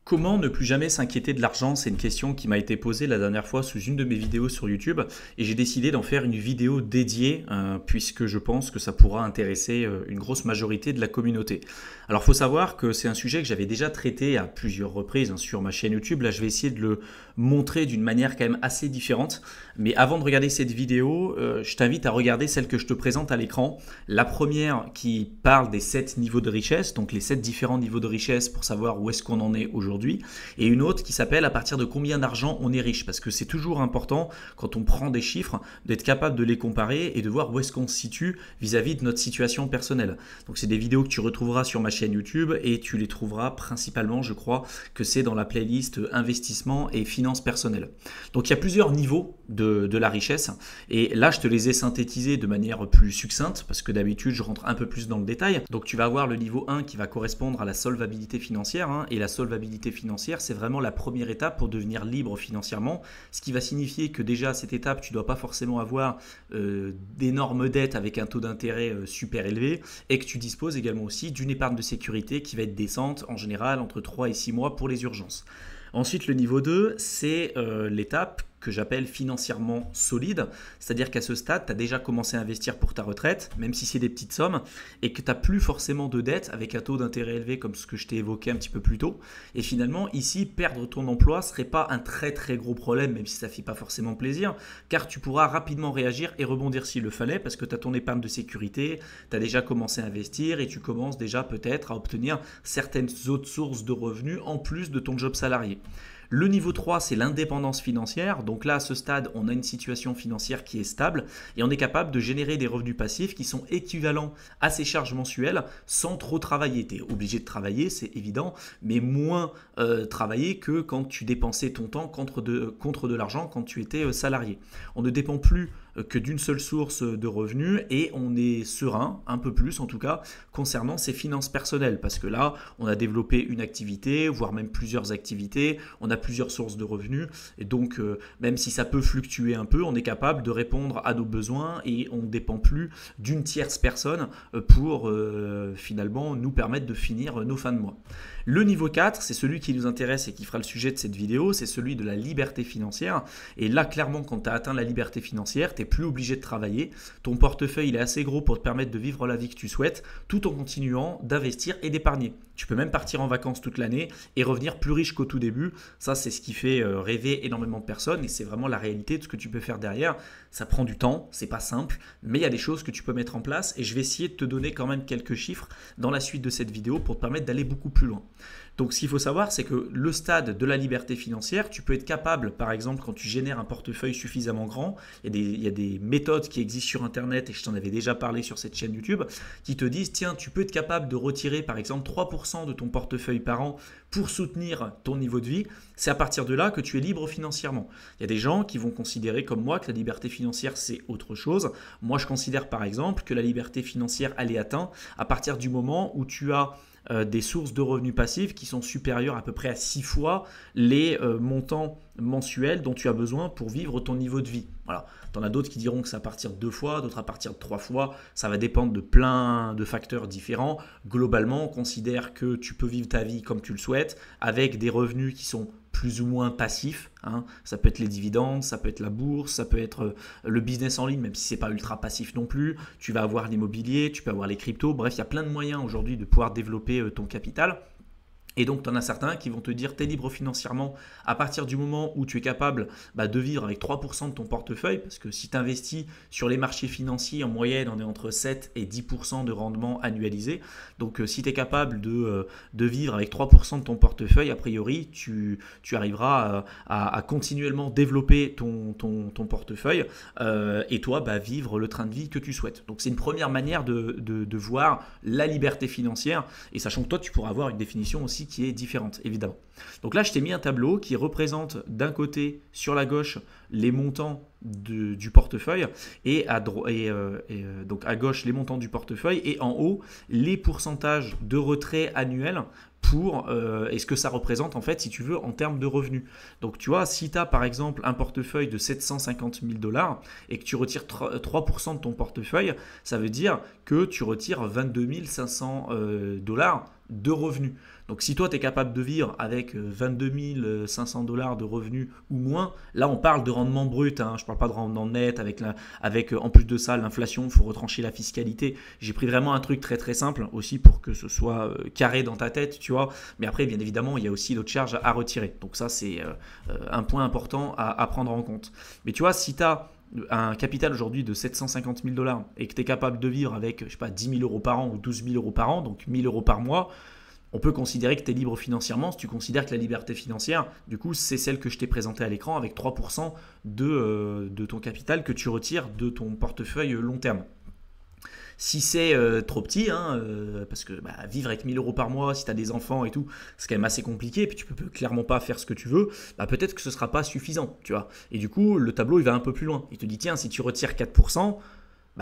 Comment ne plus jamais s'inquiéter de l'argent? C'est une question qui m'a été posée la dernière fois sous une de mes vidéos sur YouTube et j'ai décidé d'en faire une vidéo dédiée puisque je pense que ça pourra intéresser une grosse majorité de la communauté. Alors il faut savoir que c'est un sujet que j'avais déjà traité à plusieurs reprises sur ma chaîne YouTube. Là je vais essayer de le montrer d'une manière quand même assez différente. Mais avant de regarder cette vidéo, je t'invite à regarder celle que je te présente à l'écran. La première qui parle des 7 niveaux de richesse, donc les 7 différents niveaux de richesse pour savoir où est-ce qu'on en est aujourd'hui. Et une autre qui s'appelle à partir de combien d'argent on est riche, parce que c'est toujours important quand on prend des chiffres d'être capable de les comparer et de voir où est-ce qu'on se situe vis-à-vis de notre situation personnelle. Donc c'est des vidéos que tu retrouveras sur ma chaîne YouTube et tu les trouveras principalement, je crois, que c'est dans la playlist investissement et finances personnelles. Donc il y a plusieurs niveaux de la richesse et là je te les ai synthétisés de manière plus succincte parce que d'habitude je rentre un peu plus dans le détail. Donc tu vas avoir le niveau 1 qui va correspondre à la solvabilité financière et la solvabilité financière, c'est vraiment la première étape pour devenir libre financièrement, ce qui va signifier que déjà à cette étape, tu ne dois pas forcément avoir d'énormes dettes avec un taux d'intérêt super élevé et que tu disposes également aussi d'une épargne de sécurité qui va être décente en général entre 3 et 6 mois pour les urgences. Ensuite, le niveau 2, c'est l'étape que j'appelle financièrement solide, c'est-à-dire qu'à ce stade, tu as déjà commencé à investir pour ta retraite, même si c'est des petites sommes, et que tu n'as plus forcément de dettes avec un taux d'intérêt élevé comme ce que je t'ai évoqué un petit peu plus tôt. Et finalement, ici, perdre ton emploi ne serait pas un très très gros problème, même si ça ne fait pas forcément plaisir, car tu pourras rapidement réagir et rebondir s'il le fallait, parce que tu as ton épargne de sécurité, tu as déjà commencé à investir et tu commences déjà peut-être à obtenir certaines autres sources de revenus en plus de ton job salarié. Le niveau 3, c'est l'indépendance financière. Donc là, à ce stade, on a une situation financière qui est stable et on est capable de générer des revenus passifs qui sont équivalents à ses charges mensuelles sans trop travailler. Tu es obligé de travailler, c'est évident, mais moins travailler que quand tu dépensais ton temps contre de l'argent quand tu étais salarié. On ne dépend plus que d'une seule source de revenus et on est serein, un peu plus en tout cas, concernant ses finances personnelles parce que là, on a développé une activité, voire même plusieurs activités, on a plusieurs sources de revenus et donc même si ça peut fluctuer un peu, on est capable de répondre à nos besoins et on ne dépend plus d'une tierce personne pour finalement nous permettre de finir nos fins de mois. Le niveau 4, c'est celui qui nous intéresse et qui fera le sujet de cette vidéo, c'est celui de la liberté financière. Et là, clairement, quand tu as atteint la liberté financière, tu n'es plus obligé de travailler. Ton portefeuille il est assez gros pour te permettre de vivre la vie que tu souhaites, tout en continuant d'investir et d'épargner. Tu peux même partir en vacances toute l'année et revenir plus riche qu'au tout début. Ça, c'est ce qui fait rêver énormément de personnes et c'est vraiment la réalité de ce que tu peux faire derrière. Ça prend du temps, c'est pas simple, mais il y a des choses que tu peux mettre en place et je vais essayer de te donner quand même quelques chiffres dans la suite de cette vidéo pour te permettre d'aller beaucoup plus loin. Donc ce qu'il faut savoir, c'est que le stade de la liberté financière, tu peux être capable, par exemple, quand tu génères un portefeuille suffisamment grand, il y a des méthodes qui existent sur Internet, et je t'en avais déjà parlé sur cette chaîne YouTube, qui te disent, tiens, tu peux être capable de retirer, par exemple, 3% de ton portefeuille par an pour soutenir ton niveau de vie. C'est à partir de là que tu es libre financièrement. Il y a des gens qui vont considérer comme moi que la liberté financière, c'est autre chose. Moi, je considère, par exemple, que la liberté financière, elle est atteinte à partir du moment où tu as des sources de revenus passifs qui sont supérieures à peu près à 6 fois les montants mensuels dont tu as besoin pour vivre ton niveau de vie. Voilà. Tu en as d'autres qui diront que c'est à partir de 2 fois, d'autres à partir de 3 fois. Ça va dépendre de plein de facteurs différents. Globalement, on considère que tu peux vivre ta vie comme tu le souhaites avec des revenus qui sont plus ou moins passifs. Ça peut être les dividendes, ça peut être la bourse, ça peut être le business en ligne, même si ce n'est pas ultra passif non plus. Tu vas avoir l'immobilier, tu peux avoir les cryptos. Bref, il y a plein de moyens aujourd'hui de pouvoir développer ton capital. Et donc, tu en as certains qui vont te dire, tu es libre financièrement à partir du moment où tu es capable de vivre avec 3% de ton portefeuille, parce que si tu investis sur les marchés financiers, en moyenne, on est entre 7 et 10% de rendement annualisé. Donc, si tu es capable de vivre avec 3% de ton portefeuille, a priori, tu arriveras à continuellement développer ton portefeuille et toi, vivre le train de vie que tu souhaites. Donc, c'est une première manière de voir la liberté financière, et sachant que toi, tu pourras avoir une définition aussi qui est différente, évidemment. Donc là, je t'ai mis un tableau qui représente d'un côté, sur la gauche, les montants du portefeuille donc à gauche, les montants du portefeuille et en haut, les pourcentages de retrait annuels et ce que ça représente en fait, si tu veux, en termes de revenus. Donc tu vois, si tu as par exemple un portefeuille de 750 000 dollars et que tu retires 3% de ton portefeuille, ça veut dire que tu retires 22 500 dollars de revenus. Donc si toi tu es capable de vivre avec 22 500 dollars de revenus ou moins, là on parle de rendement brut, hein, je ne parle pas de rendement net avec en plus de ça l'inflation, il faut retrancher la fiscalité. J'ai pris vraiment un truc très très simple aussi pour que ce soit carré dans ta tête, tu vois. Mais après bien évidemment il y a aussi d'autres charges à retirer. Donc ça c'est un point important à prendre en compte. Mais tu vois, si tu as un capital aujourd'hui de 750 000 dollars et que tu es capable de vivre avec, je sais pas, 10 000 euros par an ou 12 000 euros par an, donc 1 000 euros par mois, on peut considérer que tu es libre financièrement. Si tu considères que la liberté financière, du coup, c'est celle que je t'ai présentée à l'écran avec 3% de ton capital que tu retires de ton portefeuille long terme. Si c'est trop petit, hein, parce que vivre avec 1 000 euros par mois, si tu as des enfants et tout, c'est quand même assez compliqué, et puis tu peux clairement pas faire ce que tu veux, peut-être que ce ne sera pas suffisant, tu vois. Et du coup, le tableau, il va un peu plus loin. Il te dit, tiens, si tu retires 4%,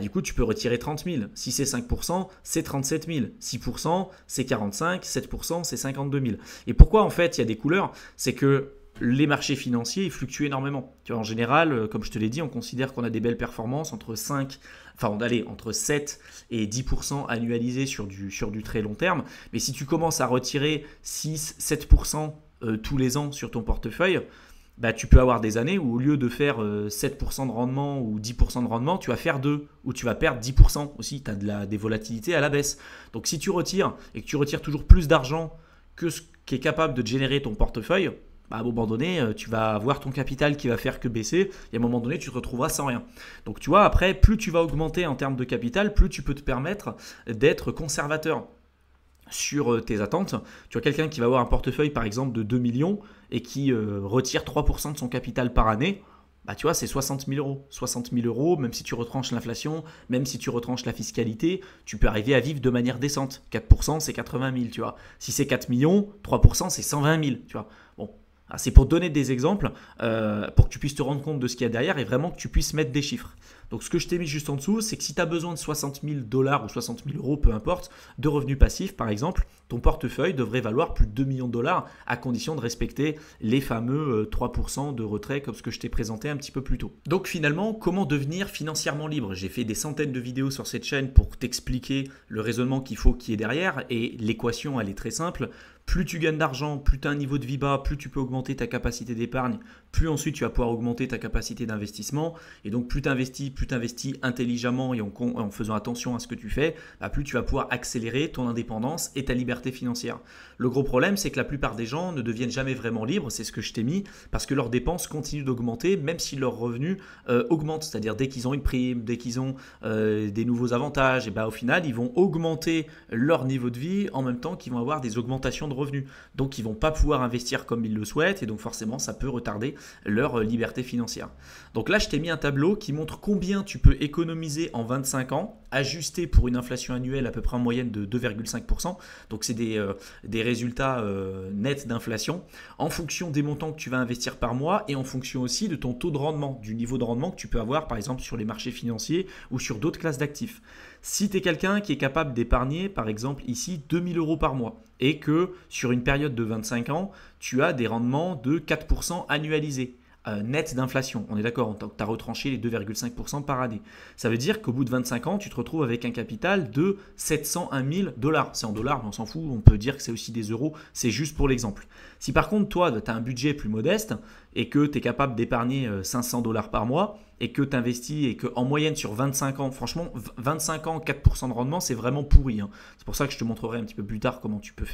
du coup, tu peux retirer 30 000. Si c'est 5%, c'est 37 000. 6%, c'est 45 000. 7%, c'est 52 000. Et pourquoi, en fait, il y a des couleurs? C'est que les marchés financiers, ils fluctuent énormément. Tu vois, en général, comme je te l'ai dit, on considère qu'on a des belles performances entre 7 et 10% annualisés sur du très long terme. Mais si tu commences à retirer 6-7% tous les ans sur ton portefeuille, tu peux avoir des années où au lieu de faire 7% de rendement ou 10% de rendement, tu vas faire 2 ou tu vas perdre 10% aussi. Tu as des volatilités à la baisse. Donc si tu retires et que tu retires toujours plus d'argent que ce qui est capable de générer ton portefeuille, à un moment donné, tu vas avoir ton capital qui va faire que baisser et à un moment donné, tu te retrouveras sans rien. Donc tu vois, après, plus tu vas augmenter en termes de capital, plus tu peux te permettre d'être conservateur sur tes attentes. Tu as quelqu'un qui va avoir un portefeuille par exemple de 2 millions et qui retire 3% de son capital par année, tu vois, c'est 60 000 euros. 60 000 euros, même si tu retranches l'inflation, même si tu retranches la fiscalité, tu peux arriver à vivre de manière décente. 4%, c'est 80 000, tu vois. Si c'est 4 millions, 3%, c'est 120 000, tu vois. Bon, c'est pour donner des exemples, pour que tu puisses te rendre compte de ce qu'il y a derrière et vraiment que tu puisses mettre des chiffres. Donc ce que je t'ai mis juste en dessous, c'est que si tu as besoin de 60 000 dollars ou 60 000 euros, peu importe, de revenus passifs par exemple, ton portefeuille devrait valoir plus de 2 millions de dollars à condition de respecter les fameux 3% de retrait comme ce que je t'ai présenté un petit peu plus tôt. Donc finalement, comment devenir financièrement libre? J'ai fait des centaines de vidéos sur cette chaîne pour t'expliquer le raisonnement qu'il faut qu'il y ait derrière et l'équation elle est très simple. Plus tu gagnes d'argent, plus tu as un niveau de vie bas, plus tu peux augmenter ta capacité d'épargne, plus ensuite tu vas pouvoir augmenter ta capacité d'investissement. Et donc plus tu investis intelligemment et en faisant attention à ce que tu fais, plus tu vas pouvoir accélérer ton indépendance et ta liberté financière. Le gros problème, c'est que la plupart des gens ne deviennent jamais vraiment libres, c'est ce que je t'ai mis, parce que leurs dépenses continuent d'augmenter, même si leurs revenus augmentent. C'est-à-dire dès qu'ils ont une prime, dès qu'ils ont des nouveaux avantages, et au final, ils vont augmenter leur niveau de vie en même temps qu'ils vont avoir des augmentations de revenus. Donc ils ne vont pas pouvoir investir comme ils le souhaitent et donc forcément ça peut retarder leur liberté financière. Donc là je t'ai mis un tableau qui montre combien tu peux économiser en 25 ans, ajusté pour une inflation annuelle à peu près en moyenne de 2,5%. Donc c'est des résultats nets d'inflation en fonction des montants que tu vas investir par mois et en fonction aussi de ton taux de rendement, du niveau de rendement que tu peux avoir par exemple sur les marchés financiers ou sur d'autres classes d'actifs. Si tu es quelqu'un qui est capable d'épargner par exemple ici 2 000 euros par mois et que sur une période de 25 ans, tu as des rendements de 4% annualisés. Net d'inflation, on est d'accord, tu as retranché les 2,5% par année. Ça veut dire qu'au bout de 25 ans, tu te retrouves avec un capital de 701 000 dollars. C'est en dollars, mais on s'en fout, on peut dire que c'est aussi des euros, c'est juste pour l'exemple. Si par contre, toi, tu as un budget plus modeste et que tu es capable d'épargner 500 dollars par mois et que tu investis et qu'en moyenne sur 25 ans, franchement, 25 ans, 4% de rendement, c'est vraiment pourri. Hein. C'est pour ça que je te montrerai un petit peu plus tard comment tu peux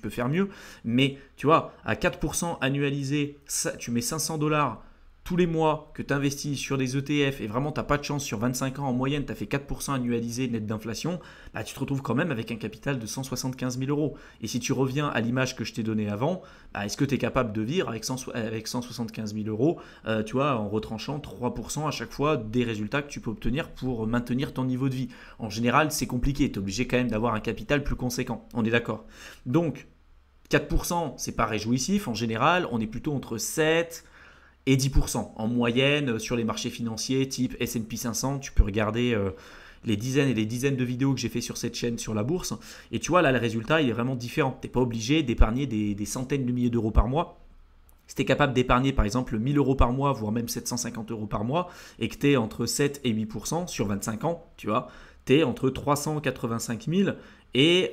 faire mieux. Mais tu vois, à 4% annualisé, tu mets 500 dollars tous les mois que tu investis sur des ETF et vraiment tu n'as pas de chance sur 25 ans en moyenne, tu as fait 4% annualisé net d'inflation, tu te retrouves quand même avec un capital de 175 000 euros. Et si tu reviens à l'image que je t'ai donnée avant, est-ce que tu es capable de vivre avec 175 000 euros tu vois, en retranchant 3% à chaque fois des résultats que tu peux obtenir pour maintenir ton niveau de vie? En général, c'est compliqué, tu es obligé quand même d'avoir un capital plus conséquent, on est d'accord. Donc 4%, c'est pas réjouissif, en général, on est plutôt entre 7 et 10% en moyenne sur les marchés financiers type S&P 500. Tu peux regarder les dizaines et les dizaines de vidéos que j'ai fait sur cette chaîne sur la bourse. Et tu vois, là, le résultat, il est vraiment différent. Tu n'es pas obligé d'épargner des centaines de milliers d'euros par mois. Si tu es capable d'épargner par exemple 1 000 euros par mois, voire même 750 euros par mois, et que tu es entre 7 et 8% sur 25 ans, tu vois, tu es entre 385 000 et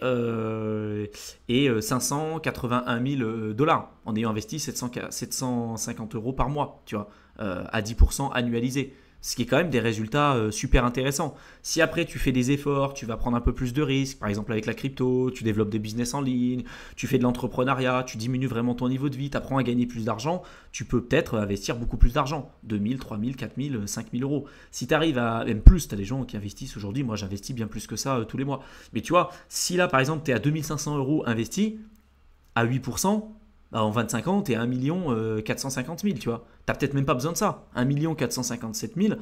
581 000 dollars en ayant investi 750 euros par mois, tu vois, à 10% annualisé. Ce qui est quand même des résultats super intéressants. Si après tu fais des efforts, tu vas prendre un peu plus de risques, par exemple avec la crypto, tu développes des business en ligne, tu fais de l'entrepreneuriat, tu diminues vraiment ton niveau de vie, tu apprends à gagner plus d'argent, tu peux peut-être investir beaucoup plus d'argent, 2 000, 3 000, 4 000, 5 000 euros. Si tu arrives à même plus, tu as des gens qui investissent aujourd'hui, moi j'investis bien plus que ça tous les mois. Mais tu vois, si là par exemple tu es à 2 500 euros investi, à 8%, bah, en 25 ans, tu es à 1 450 000, tu vois. Tu n'as peut-être même pas besoin de ça. 1 457 000,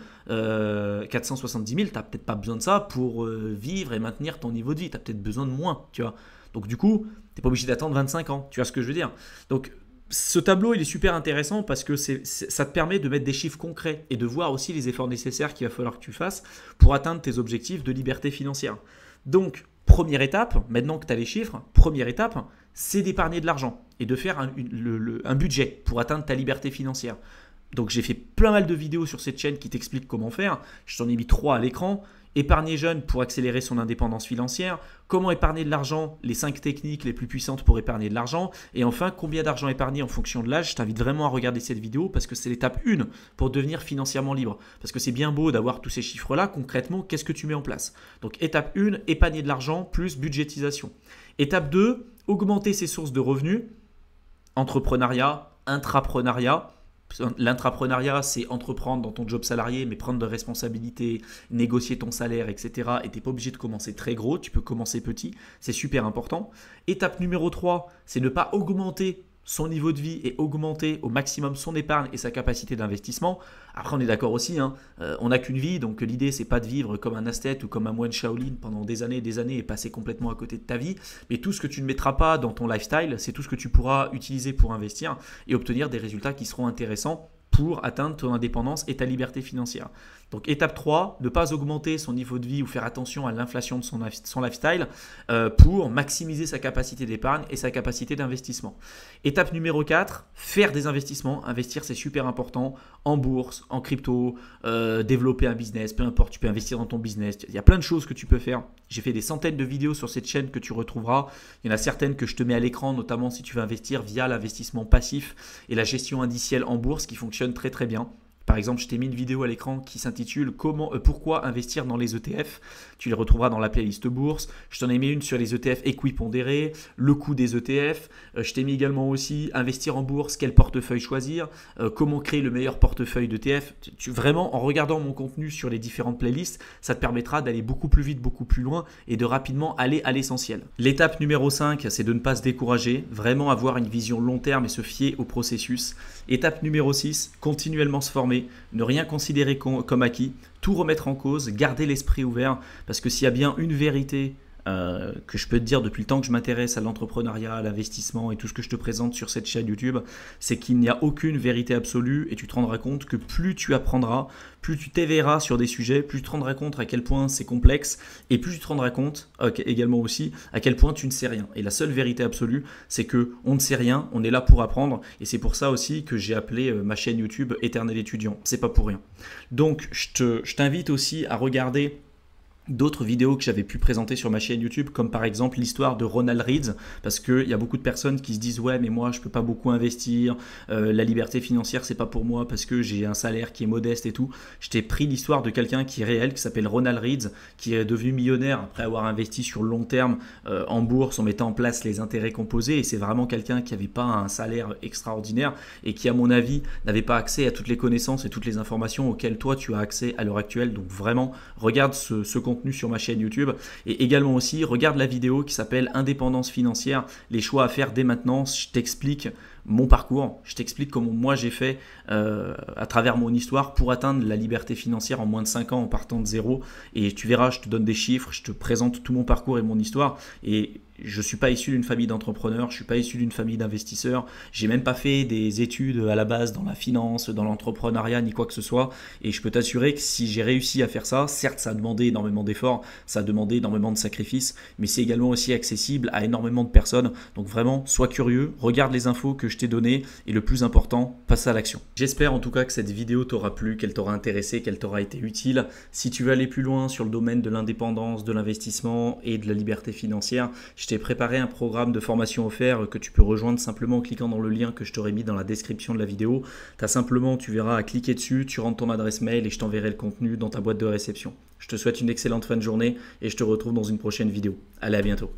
470 000, tu n'as peut-être pas besoin de ça pour vivre et maintenir ton niveau de vie. Tu as peut-être besoin de moins, tu vois. Donc du coup, tu n'es pas obligé d'attendre 25 ans, tu vois ce que je veux dire. Donc ce tableau, il est super intéressant parce que ça te permet de mettre des chiffres concrets et de voir aussi les efforts nécessaires qu'il va falloir que tu fasses pour atteindre tes objectifs de liberté financière. Donc, première étape, maintenant que tu as les chiffres, première étape, c'est d'épargner de l'argent et de faire un budget pour atteindre ta liberté financière. Donc j'ai fait plein mal de vidéos sur cette chaîne qui t'expliquent comment faire. Je t'en ai mis 3 à l'écran. Épargner jeune pour accélérer son indépendance financière. Comment épargner de l'argent, les 5 techniques les plus puissantes pour épargner de l'argent. Et enfin, combien d'argent épargner en fonction de l'âge. Je t'invite vraiment à regarder cette vidéo parce que c'est l'étape 1 pour devenir financièrement libre. Parce que c'est bien beau d'avoir tous ces chiffres-là. Concrètement, qu'est-ce que tu mets en place? Donc étape 1, épargner de l'argent plus budgétisation. Étape 2, augmenter ses sources de revenus. Entrepreneuriat, intrapreneuriat. L'intrapreneuriat, c'est entreprendre dans ton job salarié, mais prendre de responsabilités, négocier ton salaire, etc. Et tu n'es pas obligé de commencer très gros, tu peux commencer petit, c'est super important. Étape numéro 3, c'est ne pas augmenter son niveau de vie et augmenter au maximum son épargne et sa capacité d'investissement. Après, on est d'accord aussi, hein, on n'a qu'une vie, donc l'idée, c'est pas de vivre comme un ascète ou comme un moine Shaolin pendant des années et passer complètement à côté de ta vie. Mais tout ce que tu ne mettras pas dans ton lifestyle, c'est tout ce que tu pourras utiliser pour investir et obtenir des résultats qui seront intéressants pour atteindre ton indépendance et ta liberté financière. Donc étape 3, ne pas augmenter son niveau de vie ou faire attention à l'inflation de son lifestyle pour maximiser sa capacité d'épargne et sa capacité d'investissement. Étape numéro 4, faire des investissements. Investir, c'est super important en bourse, en crypto, développer un business, peu importe, tu peux investir dans ton business. Il y a plein de choses que tu peux faire. J'ai fait des centaines de vidéos sur cette chaîne que tu retrouveras. Il y en a certaines que je te mets à l'écran, notamment si tu veux investir via l'investissement passif et la gestion indicielle en bourse qui fonctionne très très bien. Par exemple, je t'ai mis une vidéo à l'écran qui s'intitule Pourquoi investir dans les ETF. Tu les retrouveras dans la playlist bourse. Je t'en ai mis une sur les ETF équipondérés, le coût des ETF. Je t'ai mis également aussi investir en bourse, quel portefeuille choisir, comment créer le meilleur portefeuille d'ETF. Vraiment, en regardant mon contenu sur les différentes playlists, ça te permettra d'aller beaucoup plus vite, beaucoup plus loin et de rapidement aller à l'essentiel. L'étape numéro 5, c'est de ne pas se décourager, vraiment avoir une vision long terme et se fier au processus. Étape numéro 6, continuellement se former. Ne rien considérer comme acquis, tout remettre en cause, garder l'esprit ouvert, parce que s'il y a bien une vérité que je peux te dire depuis le temps que je m'intéresse à l'entrepreneuriat, à l'investissement et tout ce que je te présente sur cette chaîne YouTube, c'est qu'il n'y a aucune vérité absolue et tu te rendras compte que plus tu apprendras, plus tu t'éveilleras sur des sujets, plus tu te rendras compte à quel point c'est complexe et plus tu te rendras compte également aussi à quel point tu ne sais rien. Et la seule vérité absolue, c'est que on ne sait rien, on est là pour apprendre et c'est pour ça aussi que j'ai appelé ma chaîne YouTube Éternel étudiant. C'est pas pour rien. Donc je t'invite aussi à regarder d'autres vidéos que j'avais pu présenter sur ma chaîne YouTube, comme par exemple l'histoire de Ronald Reads, parce qu'il y a beaucoup de personnes qui se disent ouais mais moi je peux pas beaucoup investir, la liberté financière c'est pas pour moi parce que j'ai un salaire qui est modeste et tout. Je t'ai pris l'histoire de quelqu'un qui est réel, qui s'appelle Ronald Reads, qui est devenu millionnaire après avoir investi sur le long terme en bourse en mettant en place les intérêts composés, et c'est vraiment quelqu'un qui n'avait pas un salaire extraordinaire et qui à mon avis n'avait pas accès à toutes les connaissances et toutes les informations auxquelles toi tu as accès à l'heure actuelle. Donc vraiment regarde ce contenu sur ma chaîne YouTube et également aussi regarde la vidéo qui s'appelle Indépendance financière, les choix à faire dès maintenant. Je t'explique mon parcours, je t'explique comment moi j'ai fait à travers mon histoire pour atteindre la liberté financière en moins de 5 ans en partant de zéro, et tu verras, je te donne des chiffres, je te présente tout mon parcours et mon histoire et je suis pas issu d'une famille d'entrepreneurs, je suis pas issu d'une famille d'investisseurs, j'ai même pas fait des études à la base dans la finance, dans l'entrepreneuriat ni quoi que ce soit. Et je peux t'assurer que si j'ai réussi à faire ça, certes ça a demandé énormément d'efforts, ça a demandé énormément de sacrifices, mais c'est également aussi accessible à énormément de personnes. Donc vraiment, sois curieux, regarde les infos que je t'ai données et le plus important, passe à l'action. J'espère en tout cas que cette vidéo t'aura plu, qu'elle t'aura intéressé, qu'elle t'aura été utile. Si tu veux aller plus loin sur le domaine de l'indépendance, de l'investissement et de la liberté financière, je t'ai préparé un programme de formation offert que tu peux rejoindre simplement en cliquant dans le lien que je t'aurai mis dans la description de la vidéo. Tu verras à cliquer dessus, tu rentres ton adresse mail et je t'enverrai le contenu dans ta boîte de réception. Je te souhaite une excellente fin de journée et je te retrouve dans une prochaine vidéo. Allez, à bientôt.